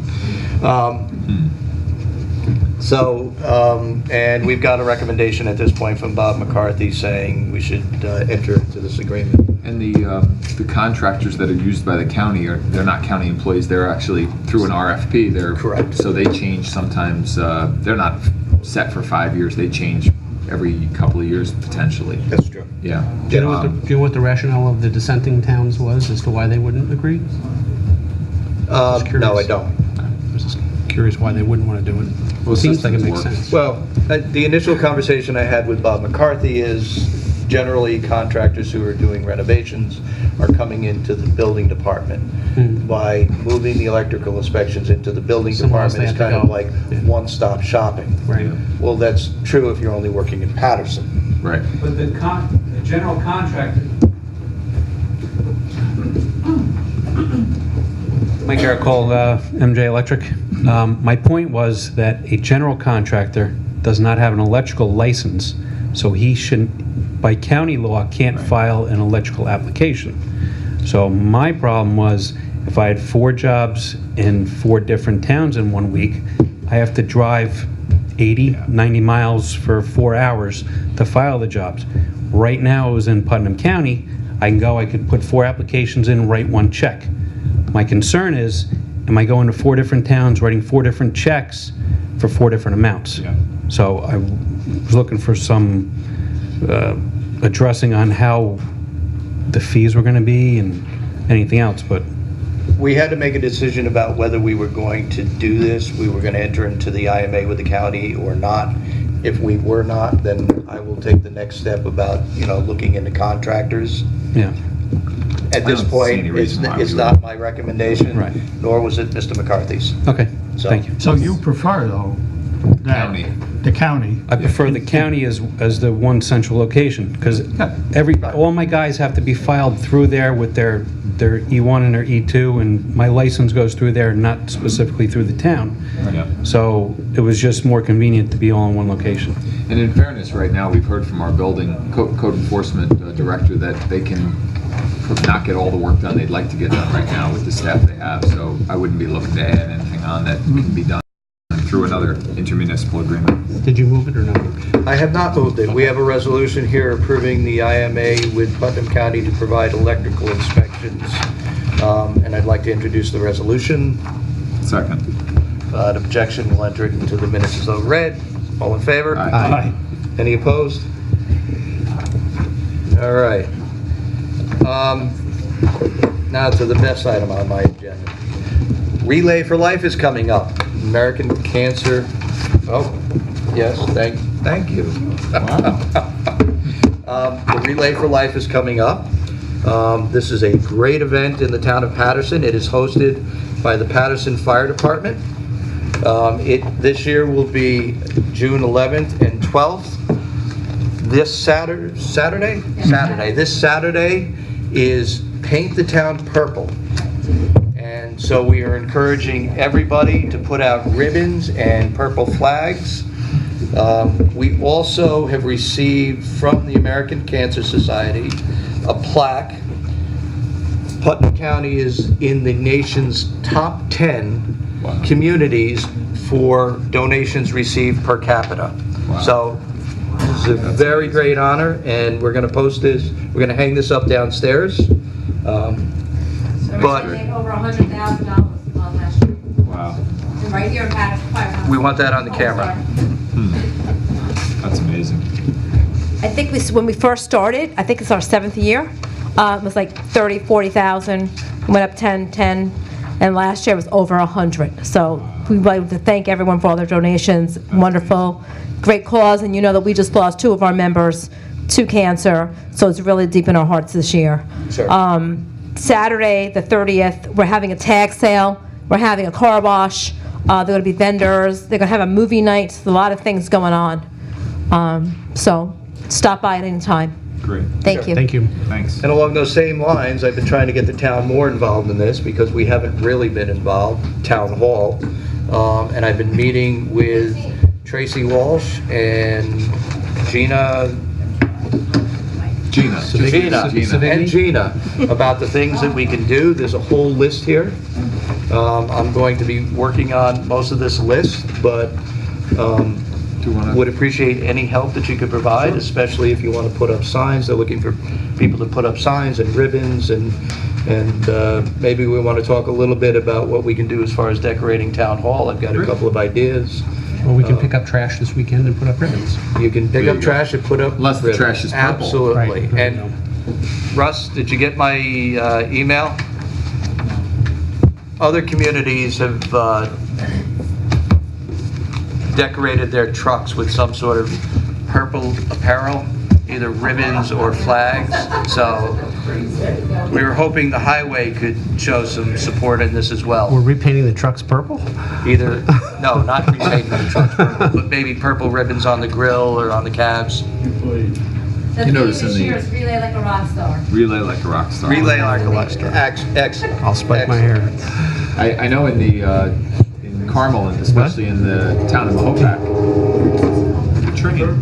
And we've got a recommendation at this point from Bob McCarthy saying we should enter into this agreement. And the contractors that are used by the county they're not county employees. They're actually through an RFP. They're Correct. So they change sometimes. They're not set for 5 years. They change every couple of years potentially. That's true. Yeah. Do you know what the rationale of the dissenting towns was as to why they wouldn't agree? No, curious. I don't. I was just curious why they wouldn't want to do it. Well, Seems like it systems makes work. sense. Well, the initial conversation I had with Bob McCarthy is generally contractors who are doing renovations are coming into the building department. By moving the electrical inspections into the building Somewhere else department, it's they have kind to of go. like Yeah. one-stop shopping. Right. Well, that's true if you're only working in Patterson. Right. But the general contractor. Mike Garicole, MJ Electric. My point was that a general contractor does not have an electrical license, so he shouldn't, by county law, can't file an electrical application. So my problem was, if I had 4 jobs in 4 different towns in 1 week, I have to drive 80, 90 miles for 4 hours to file the jobs. Right now, it was in Putnam County, I could put 4 applications in, write 1 check. My concern is, am I going to 4 different towns, writing 4 different checks for 4 different amounts? Yeah. So I was looking for some addressing on how the fees were going to be and anything else, but We had to make a decision about whether we were going to do this. We were going to enter into the IMA with the county or not. If we were not, then I will take the next step about, looking into contractors. yeah. At this I don't see point, any reason why we it's would. not my recommendation. Right. Nor was it Mr. McCarthy's. Okay, So- thank you. So you prefer, though, that... County. The county. I prefer the county as the one central location, because all my guys have to be filed through there with their their E1 and their E2, and my license goes through there, not specifically through the town. Yeah. So it was just more convenient to be all in one location. And in fairness, right now, we've heard from our building code enforcement director that they can not get all the work done they'd like to get done right now with the staff they have. So I wouldn't be looking to add anything on that can be done through another intermunicipal agreement. Did you move it or no? I have not moved it. We have a resolution here approving the IMA with Putnam County to provide electrical inspections. And I'd like to introduce the resolution. Second. An objection will enter it into the minutes as though read. All in favor? Aye. Any opposed? All right. Now to the best item on my agenda. Relay for Life is coming up. American Cancer. Oh, yes, thank you. The Relay for Life is coming up. This is a great event in the town of Patterson. It is hosted by the Patterson Fire Department. This year will be June 11th and 12th. This Saturday? This Saturday is Paint the Town Purple. And so we are encouraging everybody to put out ribbons and purple flags. We also have received from the American Cancer Society a plaque. Putnam County is in the nation's top 10 communities for donations received per capita. Wow. So this is a very great honor, and we're going to post this. We're going to hang this up downstairs. But over $100,000 last year. Wow. And right here in Patterson. we want that on the camera. That's amazing. I think when we first started, I think it's our 7th year, it was like 30, 40,000, went up 10, and last year was over 100. So we'd like to thank everyone for all their donations. Wonderful, great cause, and you know that we just lost 2 of our members to cancer, so it's really deep in our hearts this year. Sure. Saturday, the 30th, we're having a tag sale, we're having a car wash, there are going to be vendors, they're going to have a movie night, a lot of things going on. So stop by at any time. Great. Thank you. Thank you. Thanks. And along those same lines, I've been trying to get the town more involved in this because we haven't really been involved, town hall. And I've been meeting with Tracy Walsh and Gina about the things that we can do. There's a whole list here. I'm going to be working on most of this list, but would appreciate any help that you could provide, especially if you want to put up signs. They're looking for people to put up signs and ribbons, and maybe we want to talk a little bit about what we can do as far as decorating town hall. I've got a couple of ideas. Well, we can pick up trash this weekend and put up ribbons. You can pick up trash and put up Unless the trash is purple. Absolutely. Right. And Russ, did you get my email? Other communities have decorated their trucks with some sort of purple apparel, either ribbons or flags. So we were hoping the highway could show some support in this as well. We're repainting the trucks purple? Either, no, not repainting the trucks purple, but maybe purple ribbons on the grill or on the cabs. You notice in the Relay like a rock star. Relay like a rock star. Relay like a rock star. Excellent. I'll spike my hair. I know in the in Carmel, and especially in the town of Mahopac, the train,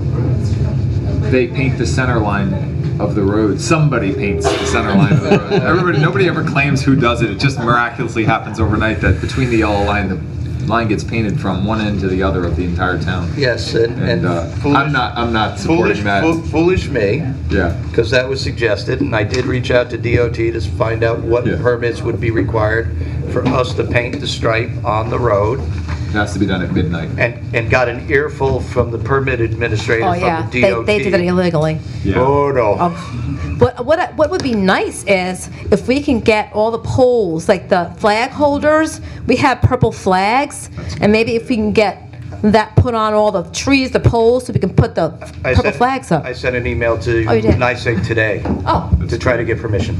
they paint the center line of the road. Somebody paints the center line of the road. Nobody ever claims who does it. It just miraculously happens overnight that between the yellow line, the line gets painted from one end to the other of the entire town. Yes, and foolish, I'm not supporting that. Foolish me, Yeah. because that was suggested, and I did reach out to DOT to find out what permits would be required for us to paint the stripe on the road, It has to be done at midnight. and got an earful from the permit administrator Oh, from yeah, the DOT. they did it illegally. Yeah. Oh, no. But what would be nice is if we can get all the poles, like the flag holders, we have purple flags, and maybe if we can get that put on all the trees, the poles, so we can put the purple flags up. I sent an email to Oh, you did? NYSEG today Oh, to try to get permission.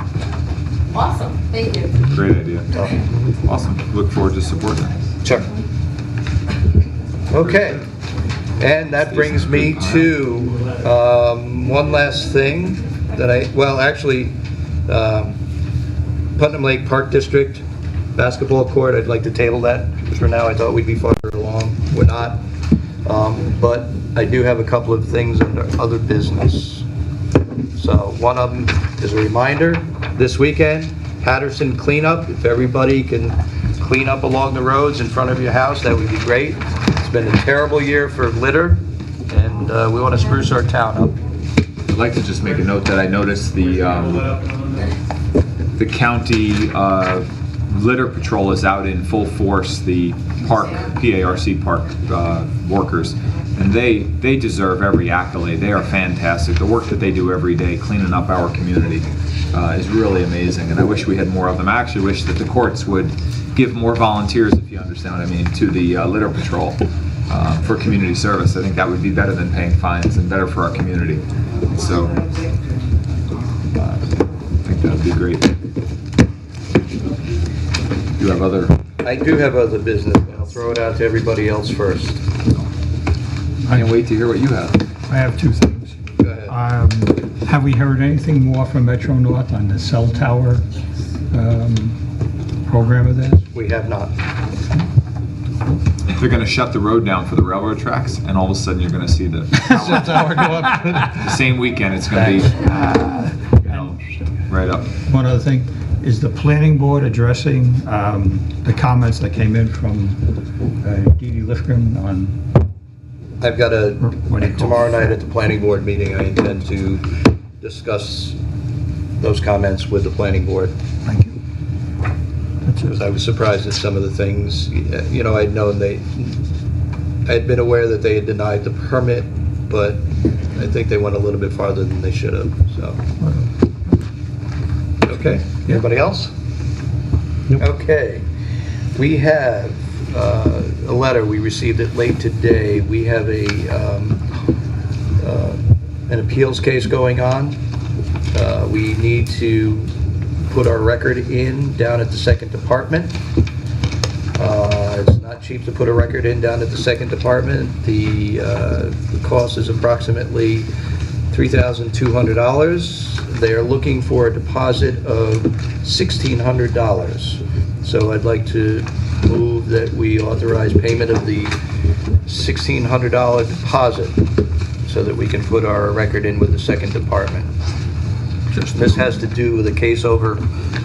awesome, thank you. Great idea. Awesome. Look forward to supporting it. Sure. Okay, and that brings me to one last thing that Putnam Lake Park District basketball court, I'd like to table that for now. I thought we'd be farther along. We're not. But I do have a couple of things under other business. So one of them is a reminder, this weekend, Patterson cleanup. If everybody can clean up along the roads in front of your house, that would be great. It's been a terrible year for litter, and we want to spruce our town up. I'd like to just make a note that I noticed the county litter patrol is out in full force, the PARC workers, and they deserve every accolade. They are fantastic. The work that they do every day cleaning up our community is really amazing, and I wish we had more of them. I actually wish that the courts would give more volunteers, if you understand what I mean, to the litter patrol for community service. I think that would be better than paying fines and better for our community. So I think that would be great. You have other? I do have other business, but I'll throw it out to everybody else first. I can't wait to hear what you have. I have two things. Go ahead. Have we heard anything more from Metro North on the cell tower program of theirs? We have not. They're going to shut the road down for the railroad tracks, and all of a sudden you're going to see the same weekend. It's going to be right up. One other thing, is the planning board addressing the comments that came in from Dee Dee Lifgren on? I've got What do you call tomorrow it? night at the planning board meeting, I intend to discuss those comments with the planning board. Thank you. That's Because it. I was surprised at some of the things, you know, I'd known I had been aware that they had denied the permit, but I think they went a little bit farther than they should have, so. Okay, anybody else? Okay, we have a letter, we received it late today. We have an appeals case going on. We need to put our record in down at the second department. It's not cheap to put a record in down at the second department. The cost is approximately $3,200. They are looking for a deposit of $1,600. So I'd like to move that we authorize payment of the $1,600 deposit so that we can put our record in with the second department. This has to do with a case over,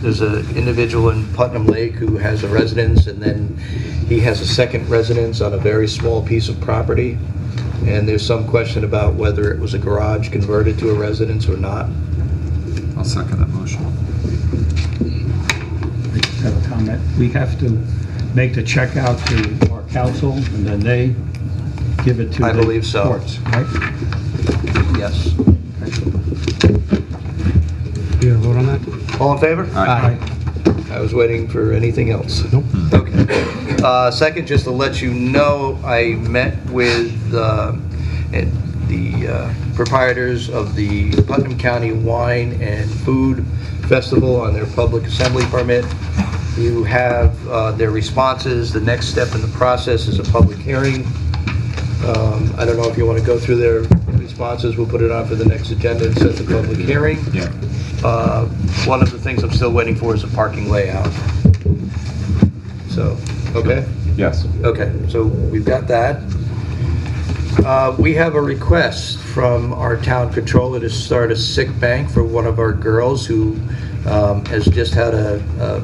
there's an individual in Putnam Lake who has a residence, and then he has a second residence on a very small piece of property. And there's some question about whether it was a garage converted to a residence or not. I'll second that motion. I just have a comment. We have to make the check out to our council, and then they give it to I the believe so. courts, right? Yes. You gonna vote on that? All in favor? Aye. I was waiting for anything else. Nope. Okay. Second, just to let you know, I met with the proprietors of the Putnam County Wine and Food Festival on their public assembly permit. You have their responses. The next step in the process is a public hearing. I don't know if you want to go through their responses. We'll put it on for the next agenda and set the public hearing. Yeah. One of the things I'm still waiting for is a parking layout. So, okay? Yes. Okay, so we've got that. We have a request from our town controller to start a sick bank for one of our girls who has just had a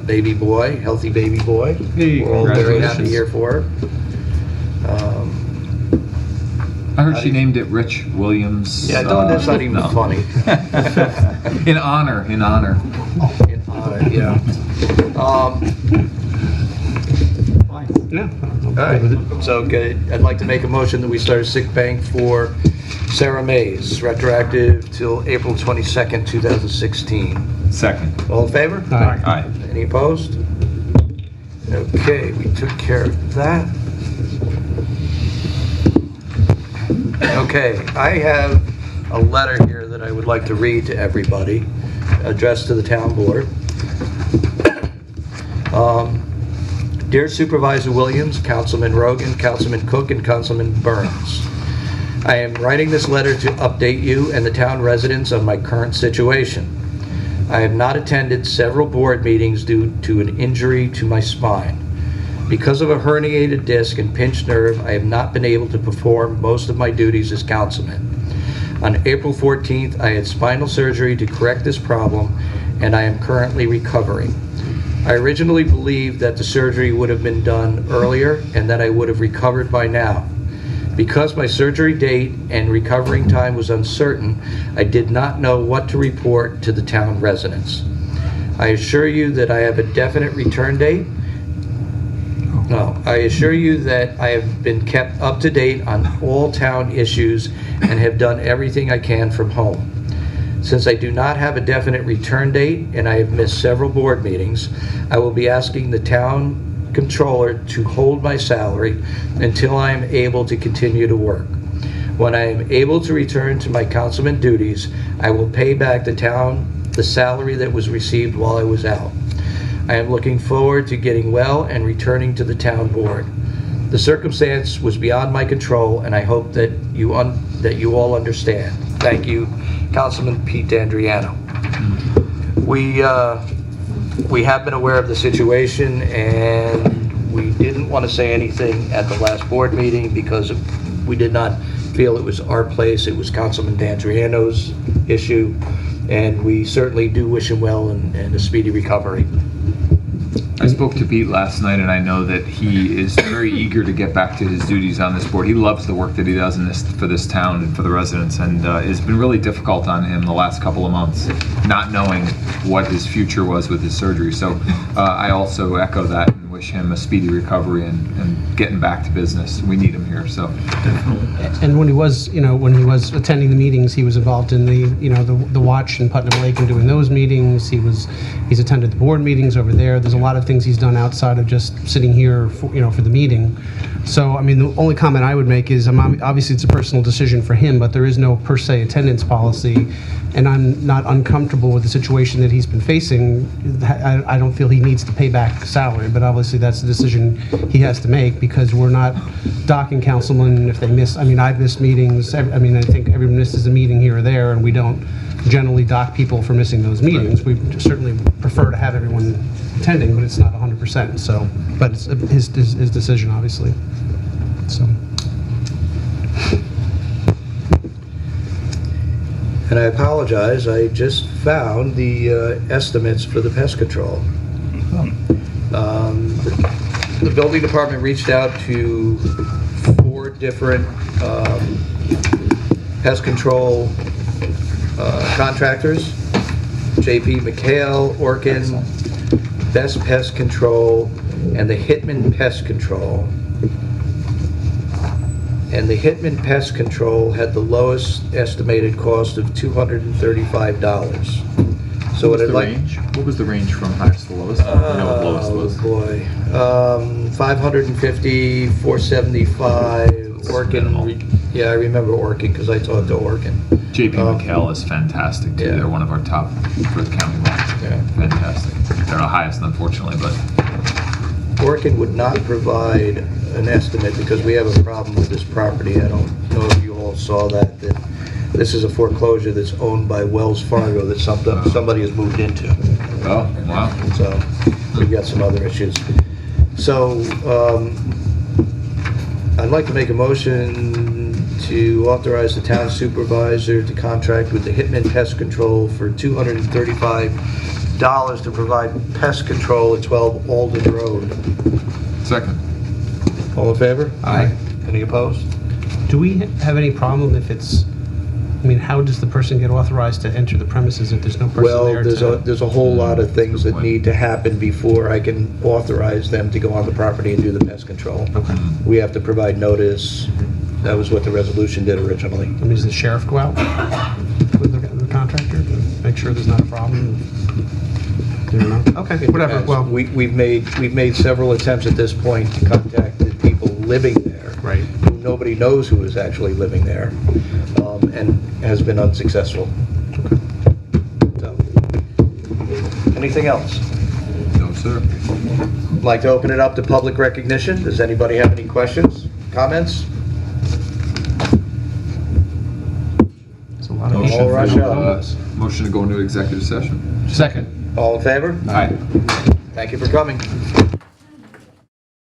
baby boy, healthy baby boy. Hey, We're all very happy congratulations. here for her. I heard she named it Rich Williams. Yeah, that's not even no. funny. In honor. In honor, yeah. Yeah. All right, so I'd like to make a motion that we start a sick bank for Sarah Mays, retroactive till April 22nd, 2016. Second. All in favor? Aye. Aye. Any opposed? Okay, we took care of that. Okay, I have a letter here that I would like to read to everybody, addressed to the town board. Dear Supervisor Williams, Councilman Rogan, Councilman Cook, and Councilman Burns, I am writing this letter to update you and the town residents on my current situation. I have not attended several board meetings due to an injury to my spine. Because of a herniated disc and pinched nerve, I have not been able to perform most of my duties as councilman. On April 14th, I had spinal surgery to correct this problem, and I am currently recovering. I originally believed that the surgery would have been done earlier and that I would have recovered by now. Because my surgery date and recovering time was uncertain, I did not know what to report to the town residents. I assure you that I have a definite return date. I assure you that I have been kept up to date on all town issues and have done everything I can from home. Since I do not have a definite return date and I have missed several board meetings, I will be asking the town controller to hold my salary until I am able to continue to work. When I am able to return to my councilman duties, I will pay back the town the salary that was received while I was out. I am looking forward to getting well and returning to the town board. The circumstance was beyond my control, and I hope that you all understand. Thank you, Councilman Pete D'Andriano. We have been aware of the situation, and we didn't want to say anything at the last board meeting because we did not feel it was our place. It was Councilman D'Andriano's issue, and we certainly do wish him well and a speedy recovery. I spoke to Pete last night, and I know that he is very eager to get back to his duties on this board. He loves the work that he does for this town and for the residents, and it's been really difficult on him the last couple of months, not knowing what his future was with his surgery. So I also echo that and wish him a speedy recovery and getting back to business. We need him here, so. And when he was attending the meetings, he was involved in the watch in Putnam Lake and doing those meetings. He's attended the board meetings over there. There's a lot of things he's done outside of just sitting here for the meeting. So, I mean, the only comment I would make is, obviously it's a personal decision for him, but there is no per se attendance policy, and I'm not uncomfortable with the situation that he's been facing. I don't feel he needs to pay back salary, but obviously that's the decision he has to make, because we're not docking councilmen if they miss. I mean, I've missed meetings. I think everyone misses a meeting here or there, and we don't generally dock people for missing those meetings. We certainly prefer to have everyone attending, but it's not 100%. So, but it's his decision, obviously. So. And I apologize, I just found the estimates for the pest control. The building department reached out to 4 different pest control contractors: JP McHale, Orkin, Best Pest Control, and the Hitman Pest Control. And the Hitman Pest Control had the lowest estimated cost of $235. So what What was the range from highest to lowest? I know what lowest was. Oh boy, 550, 475. Orkin, yeah, I remember Orkin because I talked to Orkin. JP McHale is fantastic too. Yeah. They're one of our top for the county line. Yeah. Fantastic. They're the highest, unfortunately, but Orkin would not provide an estimate because we have a problem with this property. I don't know if you all saw that this is a foreclosure that's owned by Wells Fargo that somebody has moved into. oh wow. So we've got some other issues. So I'd like to make a motion to authorize the town supervisor to contract with the Hitman Pest Control for $235 to provide pest control at 12 Alden Road. Second. All in favor? Aye. Any opposed? Do we have any problem if it's? I mean, how does the person get authorized to enter the premises if there's no person Well, there? there's a whole lot of things that need to happen before I can authorize them to go on the property and do the pest control. Okay. We have to provide notice. That was what the resolution did originally. I mean, does the sheriff go out with the contractor to make sure there's not a problem? Do you know? Okay, whatever. Well, We've made several attempts at this point to contact the people living there. right. Who nobody knows who is actually living there, and has been unsuccessful. So, anything else? No, sir. I'd like to open it up to public recognition. Does anybody have any questions, comments? So Motion rush for, hour. motion to go into executive session. Second. All in favor? Aye. Thank you for coming.